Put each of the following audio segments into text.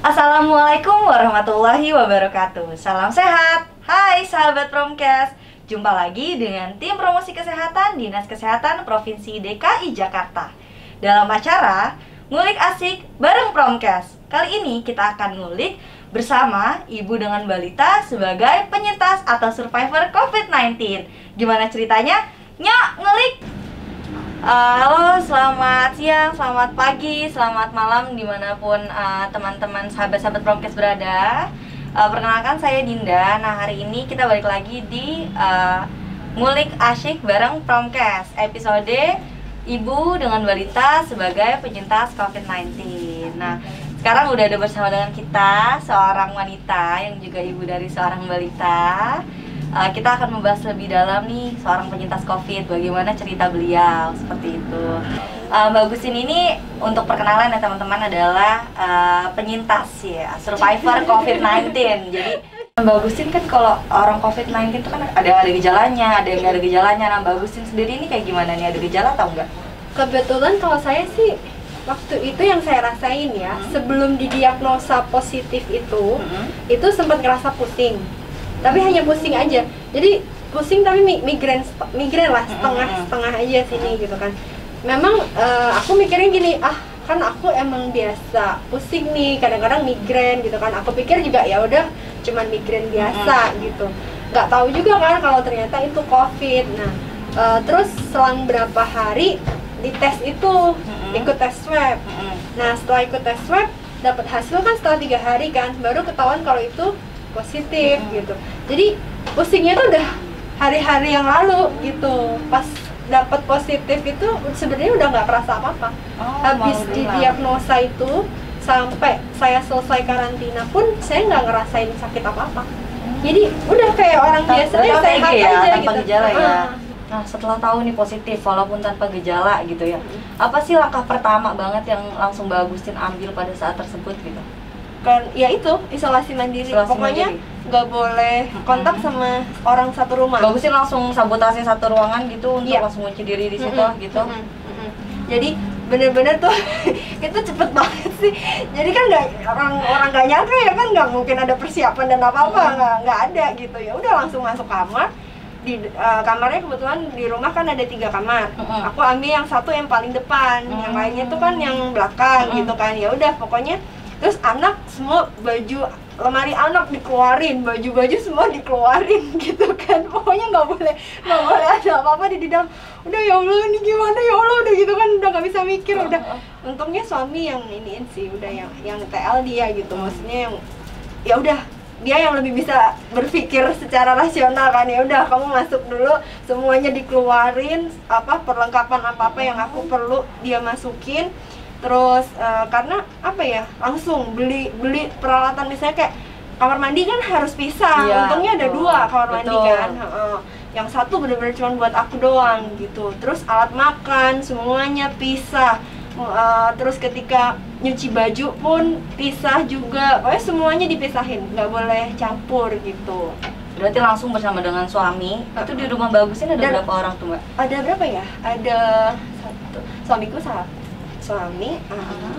Assalamualaikum warahmatullahi wabarakatuh. Salam sehat. Hai sahabat Promkes. Jumpa lagi dengan tim promosi kesehatan Dinas Kesehatan Provinsi DKI Jakarta dalam acara Ngulik Asik bareng Promkes. Kali ini kita akan ngulik bersama ibu dengan balita sebagai penyintas atau survivor COVID-19. Gimana ceritanya? Nyok, ngulik! Halo, selamat siang, selamat pagi, selamat malam dimanapun teman-teman sahabat-sahabat Promkes berada. Perkenalkan saya Dinda. Nah, hari ini kita balik lagi di Ngulik Asyik bareng Promkes, episode Ibu dengan Balita sebagai penyintas COVID-19. Nah, sekarang udah ada bersama dengan kita seorang wanita yang juga ibu dari seorang balita. Kita akan membahas lebih dalam nih seorang penyintas COVID, bagaimana cerita beliau, seperti itu. Mbak Agustin ini untuk perkenalan ya teman-teman adalah penyintas ya, survivor COVID-19. Jadi Mbak Agustin kan kalau orang COVID-19 itu kan ada gejalanya, ada yang nggak ada gejalanya. Nah, Mbak Agustin sendiri ini kayak gimana nih, ada gejala atau enggak? Kebetulan kalau saya sih waktu itu yang saya rasain ya, sebelum didiagnosa positif itu sempat ngerasa pusing. Tapi hanya pusing aja, jadi pusing tapi migrain lah, setengah aja sini gitu kan. Memang aku mikirnya gini, kan aku emang biasa pusing nih, kadang-kadang migrain gitu kan. Aku pikir juga ya udah cuman migrain biasa gitu, nggak tahu juga kan kalau ternyata itu COVID. Nah terus selang berapa hari dites itu, ikut tes swab. Nah setelah ikut tes swab dapat hasil kan setelah 3 hari kan, baru ketahuan kalau itu positif gitu. Jadi pusingnya tuh udah hari-hari yang lalu gitu. Pas dapat positif itu sebenarnya udah nggak kerasa apa-apa. Habis didiagnosa itu sampai saya selesai karantina pun saya nggak ngerasain sakit apa-apa. Jadi udah kayak orang biasa aja, sehat ya, aja tanpa gitu. Gejala ya. Nah, setelah tahu nih positif walaupun tanpa gejala gitu ya, apa sih langkah pertama banget yang langsung Mbak Agustin ambil pada saat tersebut gitu? Kan ya itu isolasi mandiri. Pokoknya nggak boleh kontak sama orang satu rumah. Mbak Agustin langsung sabotase satu ruangan gitu untuk langsung kunci diri di situ gitu. Jadi bener-bener tuh itu cepet banget sih. Jadi kan orang nggak nyangka ya kan, nggak mungkin ada persiapan dan apa-apa, nggak ada gitu. Ya udah langsung masuk kamar. Di kamarnya kebetulan di rumah kan ada 3 kamar. Aku ambil yang satu yang paling depan, yang lainnya tuh kan yang belakang gitu kan. Ya udah pokoknya terus anak semua, baju lemari anak dikeluarin, baju-baju semua dikeluarin gitu kan. Pokoknya nggak boleh ada apa-apa di dalam. Udah ya Allah ini gimana ya Allah, udah gitu kan, udah nggak bisa mikir. Udah untungnya suami yang iniin sih, udah yang TL dia gitu. Maksudnya yang ya udah dia yang lebih bisa berpikir secara rasional kan. Ya udah kamu masuk dulu, semuanya dikeluarin, perlengkapan apa yang aku perlu dia masukin. Terus karena apa ya, langsung beli peralatan, misalnya kayak kamar mandi kan harus pisah. Untungnya ada 2 kamar mandi kan. Yang satu bener-bener cuma buat aku doang gitu. Terus alat makan semuanya pisah. Terus ketika nyuci baju pun pisah juga. Pokoknya semuanya dipisahin, nggak boleh campur gitu. Berarti langsung bersama dengan suami. Itu di rumah Mbak Agustin ada berapa orang tuh Mbak? Ada berapa ya? Ada 1, suamiku suami,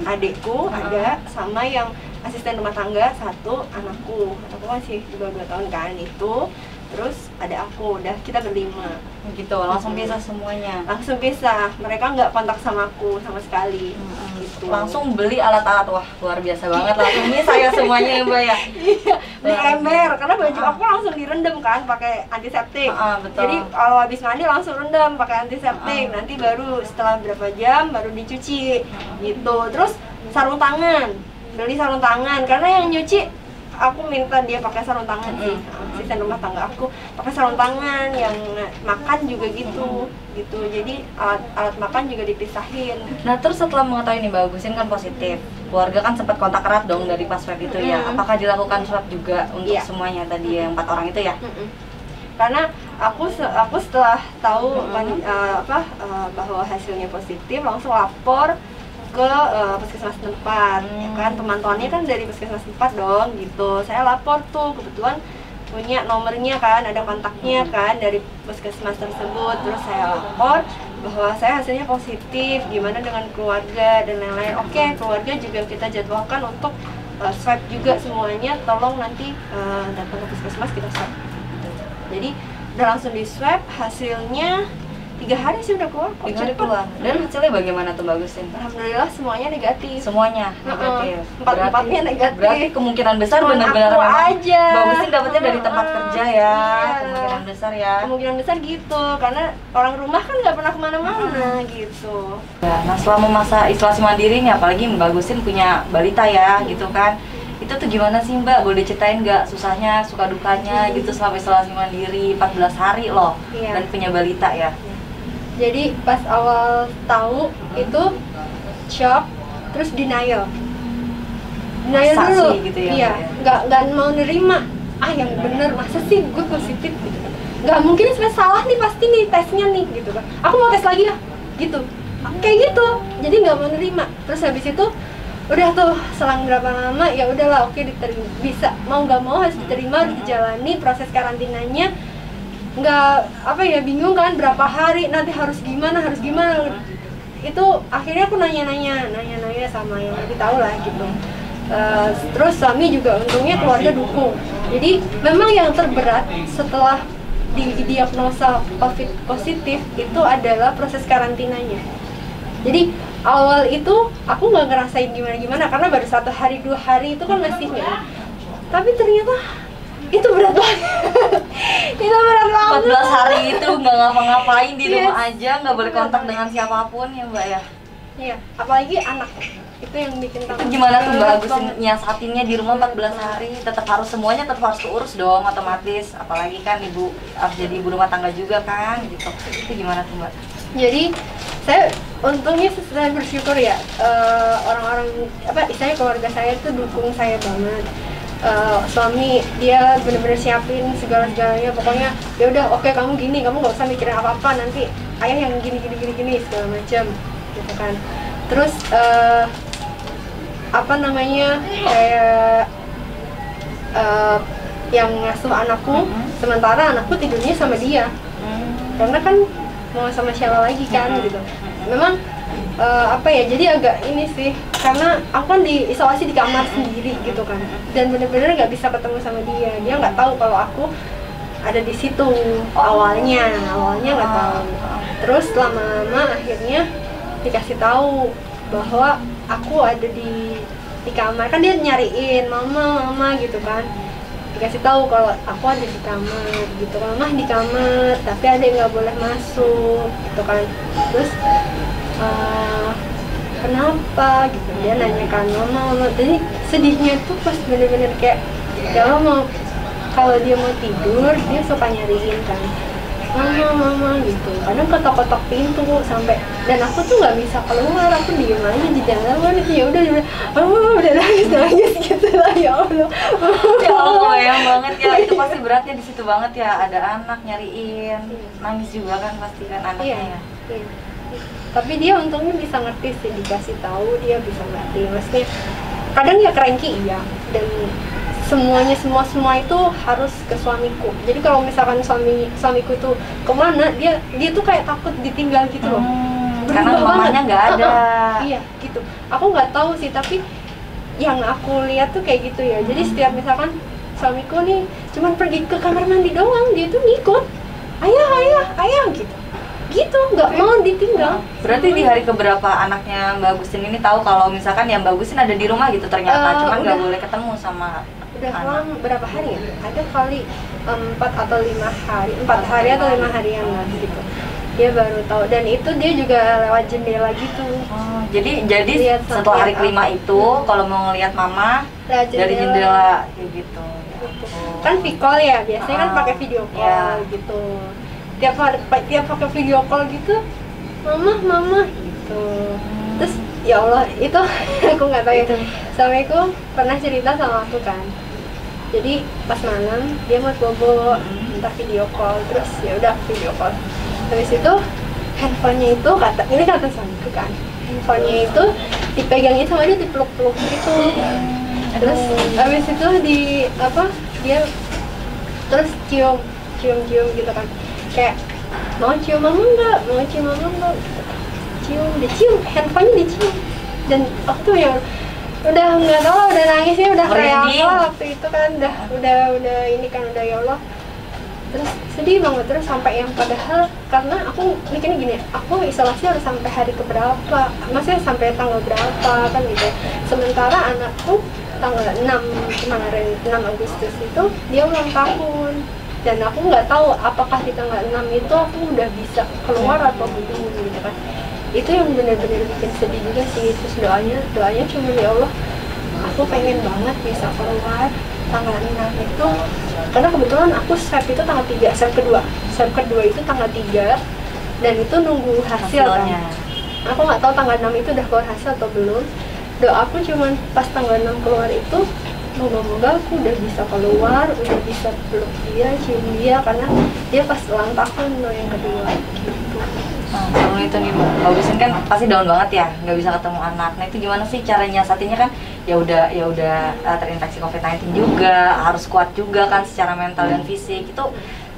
adikku ada, sama yang asisten rumah tangga 1, anakku masih di bawah 2 tahun kan itu. Terus ada aku, udah kita berlima gitu. Langsung pisah semuanya? Langsung pisah, mereka nggak kontak sama aku sama sekali gitu. Langsung beli alat-alat, wah luar biasa banget. Langsung ini saya semuanya ya Mbak ya? Iya, beli ember, karena baju aku langsung direndam kan pakai antiseptik. Betul. Jadi kalau habis mandi langsung rendam pakai antiseptik. Nanti baru setelah berapa jam baru dicuci gitu. Terus sarung tangan, beli sarung tangan, karena yang nyuci aku minta dia pakai sarung tangan sih. Asisten rumah tangga aku pakai sarung tangan, yang makan juga gitu. Jadi alat makan juga dipisahin. Nah, terus setelah mengetahui nih Mbak Agustin kan positif, keluarga kan sempat kontak erat dong dari pas swab itu ya. Apakah dilakukan swab juga untuk semuanya tadi yang 4 orang itu ya? Karena aku setelah tahu bahwa hasilnya positif, langsung lapor ke puskesmas tempat, ya kan, pemantauannya kan dari puskesmas tempat dong gitu. Saya lapor tuh, kebetulan punya nomornya kan, ada kontaknya kan dari puskesmas tersebut. Terus saya lapor bahwa saya hasilnya positif, gimana dengan keluarga dan lain-lain. Oke, keluarga juga kita jadwalkan untuk swab juga semuanya, tolong nanti datang ke puskesmas kita swab. Jadi udah langsung di swab, hasilnya 3 hari sih udah keluar. 3 hari keluar. Dan hasilnya bagaimana tuh Mbak Agustin? Alhamdulillah semuanya negatif. Semuanya negatif. Empat-empatnya negatif. Berarti kemungkinan besar Cuman benar-benar aku memang aja. Mbak Agustin dapetnya dari tempat kerja ya. Iya. Kemungkinan besar ya. Kemungkinan besar gitu, karena orang rumah kan nggak pernah kemana-mana gitu. Ya, nah selama masa isolasi mandiri nih, apalagi Mbak Agustin punya balita ya, gitu kan. Itu tuh gimana sih Mbak? Boleh ceritain nggak susahnya, suka dukanya gitu selama isolasi mandiri 14 hari loh. Iya. Dan punya balita ya. Jadi pas awal tahu itu shock, terus denial Masa dulu, sih gitu ya, iya, Mbak nggak mau nerima. Yang bener masa sih gue positif gitu kan? Nggak mungkin sebenarnya salah nih, pasti nih tesnya nih gitu kan. Aku mau tes lagi ya, gitu, kayak gitu. Jadi nggak mau nerima. Terus habis itu udah tuh selang berapa lama ya udahlah, oke diterima, bisa mau nggak mau harus diterima, harus dijalani proses karantinanya. Nggak apa ya, bingung kan berapa hari nanti harus gimana itu. Akhirnya aku nanya sama yang lebih tahu lah gitu. Terus suami juga untungnya keluarga dukung. Jadi memang yang terberat setelah didiagnosa COVID positif itu adalah proses karantinanya. Jadi awal itu aku nggak ngerasain gimana karena baru 1 hari 2 hari itu kan masih ya. Tapi ternyata itu berat banget. Itu berat banget. 14 hari itu nggak ngapa-ngapain di rumah Yes. aja, nggak boleh kontak dengan siapapun ya Mbak ya. Iya, apalagi anak. Itu yang bikin takut. Itu gimana tuh Mbak Agustin nyiasatinnya di rumah 14 hari? Tetap harus semuanya tetap harus keurus dong otomatis. Apalagi kan ibu harus jadi ibu rumah tangga juga kan gitu. Itu gimana tuh Mbak? Jadi saya untungnya saya bersyukur ya, orang-orang istilahnya keluarga saya tuh dukung saya banget. Suami dia bener-bener siapin segala-galanya, pokoknya ya udah oke, kamu gini, kamu nggak usah mikirin apa-apa, nanti ayah yang gini segala macam gitu kan. Terus kayak yang ngasuh anakku, sementara anakku tidurnya sama dia, karena kan mau sama siapa lagi kan gitu. Memang jadi agak ini sih, karena aku kan diisolasi di kamar sendiri gitu kan, dan bener-bener nggak bisa ketemu sama dia nggak tahu kalau aku ada di situ. Awalnya nggak tahu. Terus lama-lama akhirnya dikasih tahu bahwa aku ada di kamar. Kan dia nyariin mama gitu kan, dikasih tahu kalau aku ada di kamar gitu. Mama di kamar tapi ada yang nggak boleh masuk gitu kan. Terus kenapa gitu, dia nanyakan mama. Jadi sedihnya tuh pas bener-bener kayak ya mau, kalau dia mau tidur dia suka nyariin kan mama gitu, kadang ketok-ketok pintu sampai, dan aku tuh nggak bisa keluar, aku diem aja di dalam itu. Ya udah nangis gitu lah. Ya Allah Bayang banget ya, itu pasti beratnya di situ banget ya, ada anak nyariin, nangis juga kan pasti kan anaknya ya. Iya. Tapi dia untungnya bisa ngerti sih, dikasih tahu dia bisa ngerti. Maksudnya kadang ya cranky iya, dan semua itu harus ke suamiku. Jadi kalau misalkan suamiku itu kemana, dia tuh kayak takut ditinggal gitu loh. Karena mamanya nggak ada. Iya gitu. Aku nggak tahu sih, tapi yang aku lihat tuh kayak gitu ya. Jadi setiap misalkan suamiku nih cuman pergi ke kamar mandi doang, dia tuh ngikut, ayah gitu, nggak mau ditinggal. Berarti di hari keberapa anaknya Mbak Agustin ini tahu kalau misalkan ya Mbak Agustin ada di rumah gitu ternyata, cuman nggak boleh ketemu sama udah anak. lama, berapa hari ya? Ada kali 4 atau 5 hari, 4 hari atau 5 harian lah gitu. Dia baru tahu, dan itu dia juga lewat jendela gitu. Jadi Lihat setelah hari lihat kelima itu kalau mau ngelihat mama Lewat dari jendela kayak gitu. Kan V-call ya, biasanya kan pakai video call gitu. Tiap pakai video call gitu, mama gitu. Terus ya Allah, itu aku nggak tahu ya. Suamiku pernah cerita sama aku kan. Jadi pas malam dia mau bobo, minta video call, terus ya udah video call. Habis itu handphonenya itu kata suamiku kan, handphonenya itu dipegangin sama dia, dipeluk-peluk gitu. Terus habis itu dia terus cium gitu kan, kayak mau cium mama enggak gitu. Dicium, handphonenya dicium. Dan aku tuh yang udah nggak tahu lah, udah nangisnya udah kayak Merinding. apa waktu itu kan, udah ini kan udah ya Allah, terus sedih banget. Terus sampai yang padahal karena aku mikirnya gini, aku isolasi harus sampai hari keberapa, maksudnya sampai tanggal berapa kan gitu. Sementara anakku tanggal 6 kemarin, 6 Agustus itu dia ulang tahun, dan aku nggak tahu apakah di tanggal 6 itu aku udah bisa keluar atau belum gitu kan. Itu yang benar-benar bikin sedih juga sih. Terus doanya cuma ya Allah, aku pengen banget bisa keluar tanggal 6 itu, karena kebetulan aku swab itu tanggal 3, swab kedua itu tanggal 3, dan itu nunggu hasil Hasilnya. kan. Aku nggak tahu tanggal 6 itu udah keluar hasil atau belum. Doaku cuman pas tanggal 6 keluar itu, moga-moga aku udah bisa keluar, udah bisa peluk dia, cium dia, karena dia pas ulang tahun loh yang kedua gitu. Nah, kalau itu nih bagusin kan pasti down banget ya, nggak bisa ketemu anak. Nah itu gimana sih caranya? Saatnya kan ya udah terinfeksi COVID-19 juga, harus kuat juga kan secara mental dan fisik. Itu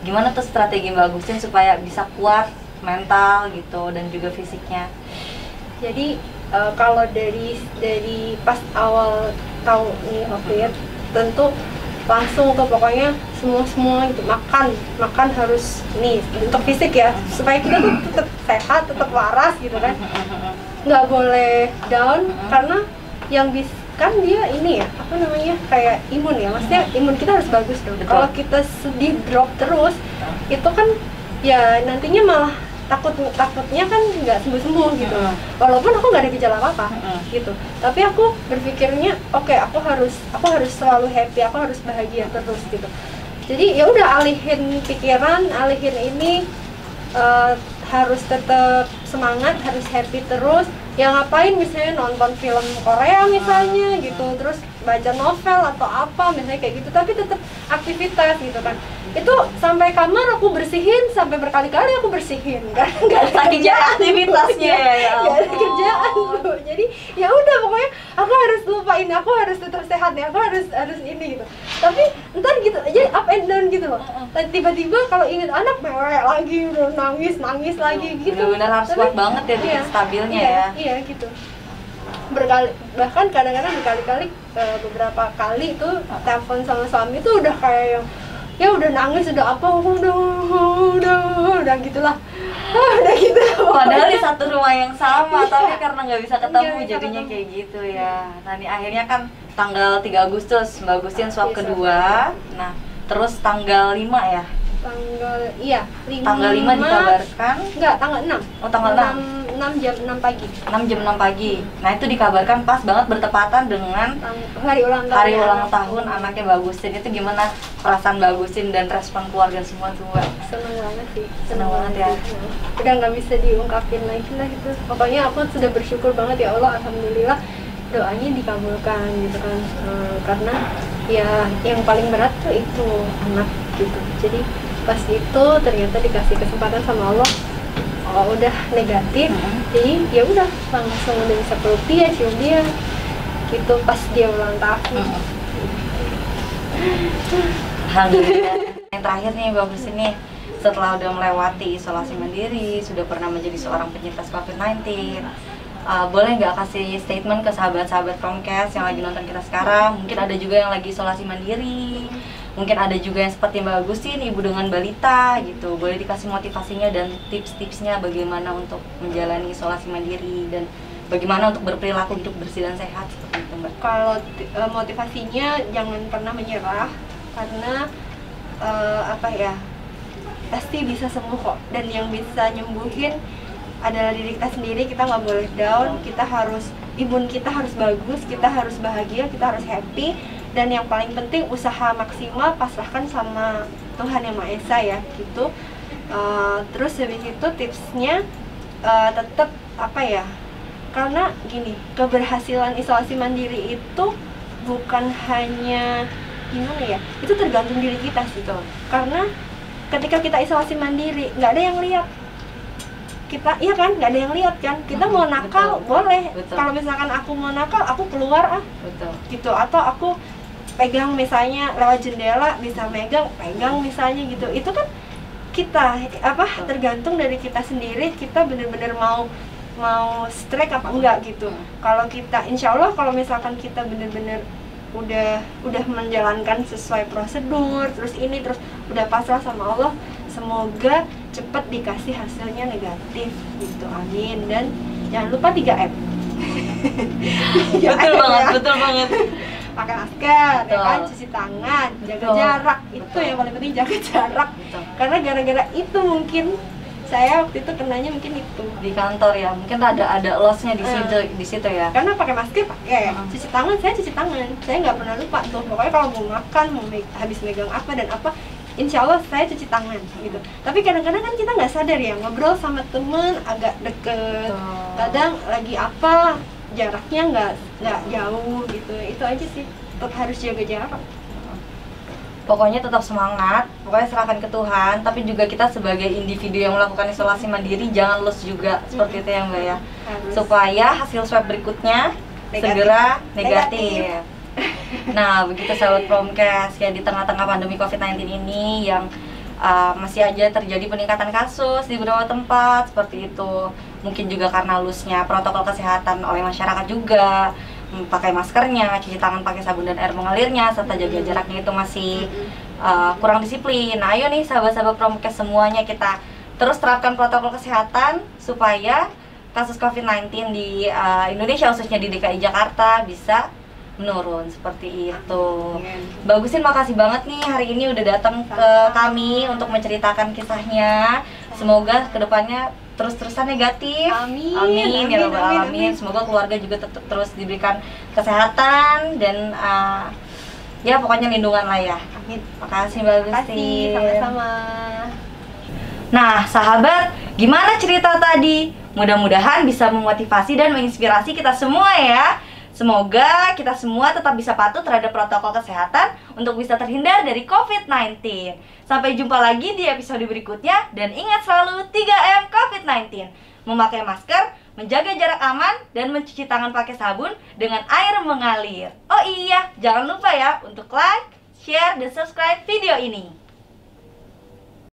gimana tuh strategi Mbak Agustin supaya bisa kuat mental gitu dan juga fisiknya? Jadi kalau dari pas awal tahu nih COVID, tentu langsung tuh pokoknya semua gitu, makan harus nih untuk fisik ya, supaya kita tuh tetap sehat, tetap waras gitu kan, nggak boleh down, karena yang kan dia ini ya apa namanya kayak imun ya, maksudnya imun kita harus bagus dong. Kalau kita sedih drop terus itu kan ya nantinya malah takutnya kan nggak sembuh gitu. Walaupun aku nggak ada gejala apa gitu, tapi aku berpikirnya oke, aku harus selalu happy, aku harus bahagia terus gitu. Jadi ya udah, alihin pikiran, alihin ini, harus tetap semangat, harus happy terus. Ya ngapain, misalnya nonton film Korea misalnya gitu, terus baca novel atau apa misalnya kayak gitu, tapi tetap aktivitas gitu kan. Itu sampai kamar aku bersihin, sampai berkali-kali aku bersihin kan, nggak ada Saking kerjaan aktivitasnya ya nggak ada ampun. kerjaan Bu. Jadi ya udah pokoknya aku harus lupain, aku harus tetap sehat ya, aku harus ini gitu. Tapi ntar gitu aja, up and down gitu loh. Tiba-tiba kalau inget anak mewek lagi, udah nangis lagi gitu. Bener-bener harus kuat banget ya bikin stabilnya ya. Iya gitu. Bahkan kadang-kadang berkali-kali, beberapa kali itu telepon sama suami tuh udah kayak yang ya udah nangis, udah apa, udah gitulah. Udah gitu. Padahal di satu rumah yang sama, tapi karena nggak bisa ketemu Nggak bisa jadinya ketemu. kayak gitu ya. Nah ini akhirnya kan tanggal 3 Agustus Mbak Agustin swab Iya, kedua. Nah terus tanggal 5 ya? Tanggal 5 dikabarkan. enggak, tanggal 6. Oh tanggal 6 jam 6 pagi. 6 jam 6 pagi. Nah itu dikabarkan pas banget bertepatan dengan Hari ulang tahun. hari ulang tahun anaknya Mbak Agustin. Itu gimana perasaan Mbak Agustin dan respon keluarga semua tuh Mbak? Seneng banget sih. Seneng banget ya. Udah nggak bisa diungkapin lagi lah itu. Pokoknya aku sudah bersyukur banget ya Allah, alhamdulillah doanya dikabulkan gitu kan. Karena ya yang paling berat tuh itu anak gitu. Jadi pas itu ternyata dikasih kesempatan sama Allah, udah negatif, jadi ya udah langsung udah bisa peluk dia, cium dia gitu pas dia ulang tahun. Alhamdulillah. Yang terakhir nih Mbak Agustin nih, setelah udah melewati isolasi mandiri, sudah pernah menjadi seorang penyintas COVID-19, boleh nggak kasih statement ke sahabat-sahabat Promkes yang lagi nonton kita sekarang? Mungkin ada juga yang lagi isolasi mandiri, mungkin ada juga yang seperti Mbak Agustin, ibu dengan balita gitu. Boleh dikasih motivasinya dan tips-tipsnya bagaimana untuk menjalani isolasi mandiri dan bagaimana untuk berperilaku hidup bersih dan sehat seperti itu Mbak. Kalau motivasinya jangan pernah menyerah, karena apa ya, pasti bisa sembuh kok. Dan yang bisa nyembuhin adalah diri kita sendiri. Kita nggak boleh down, kita harus, imun kita harus bagus, kita harus bahagia, kita harus happy. Dan yang paling penting usaha maksimal, pasrahkan sama Tuhan Yang Maha Esa ya gitu. Terus habis itu tipsnya tetap apa ya, karena gini, keberhasilan isolasi mandiri itu bukan hanya gimana ya, itu tergantung diri kita sih tuh. Karena ketika kita isolasi mandiri nggak ada yang lihat kita, iya kan, nggak ada yang lihat kan. Kita mau nakal betul, boleh. Kalau betul. misalkan aku mau nakal, aku keluar Betul. gitu, atau aku pegang misalnya lewat jendela, bisa pegang misalnya gitu. Itu kan kita apa, tergantung dari kita sendiri. Kita bener-bener mau mau strike apa enggak gitu. Kalau kita insya Allah kalau misalkan kita bener-bener udah menjalankan sesuai prosedur, terus udah pasrah sama Allah, semoga cepet dikasih hasilnya negatif gitu, amin. Dan jangan lupa 3M. Betul banget, betul banget. Pakai masker, ya kan, Betul. cuci tangan, jaga Betul. jarak, itu Betul. yang paling penting, jaga jarak. Betul. Karena gara-gara itu mungkin saya waktu itu kenanya mungkin itu. Di kantor ya, mungkin ada lossnya di situ ya. Karena pakai masker pakai, Hmm. cuci tangan saya nggak pernah lupa tuh. Pokoknya kalau mau makan, habis megang apa dan apa, insya Allah saya cuci tangan gitu. Tapi kadang-kadang kan kita nggak sadar ya, ngobrol sama temen agak deket, Betul. kadang lagi apa jaraknya nggak jauh gitu. Itu aja sih, tetap harus jaga jarak. Pokoknya tetap semangat, pokoknya serahkan ke Tuhan. Tapi juga kita sebagai individu yang melakukan isolasi mandiri jangan loss juga, seperti itu ya Mbak ya. Harus. Supaya hasil swab berikutnya Negatif. segera negatif. Nah, begitu sahabat Promkes, ya di tengah-tengah pandemi COVID-19 ini yang masih aja terjadi peningkatan kasus di beberapa tempat seperti itu. Mungkin juga karena loosnya protokol kesehatan oleh masyarakat juga, pakai maskernya, cuci tangan pakai sabun dan air mengalirnya, serta jaga jaraknya itu masih kurang disiplin. Nah, ayo nih sahabat-sahabat Promkes semuanya kita terus terapkan protokol kesehatan supaya kasus COVID-19 di Indonesia, khususnya di DKI Jakarta, bisa menurun seperti itu. Bagusin, makasih banget nih hari ini udah datang ke kami untuk menceritakan kisahnya. Semoga kedepannya terus-terusan negatif. Amin. Amin ya Rabbal Amin, alamin. amin. Semoga keluarga juga tetap terus diberikan kesehatan dan ya pokoknya lindungan lah ya. Amin. Makasih Mbak Terima kasih, Agustin. sama-sama. Nah, sahabat, gimana cerita tadi? Mudah-mudahan bisa memotivasi dan menginspirasi kita semua ya. Semoga kita semua tetap bisa patuh terhadap protokol kesehatan untuk bisa terhindar dari COVID-19. Sampai jumpa lagi di episode berikutnya, dan ingat selalu 3M COVID-19. Memakai masker, menjaga jarak aman, dan mencuci tangan pakai sabun dengan air mengalir. Oh iya, jangan lupa ya untuk like, share, dan subscribe video ini.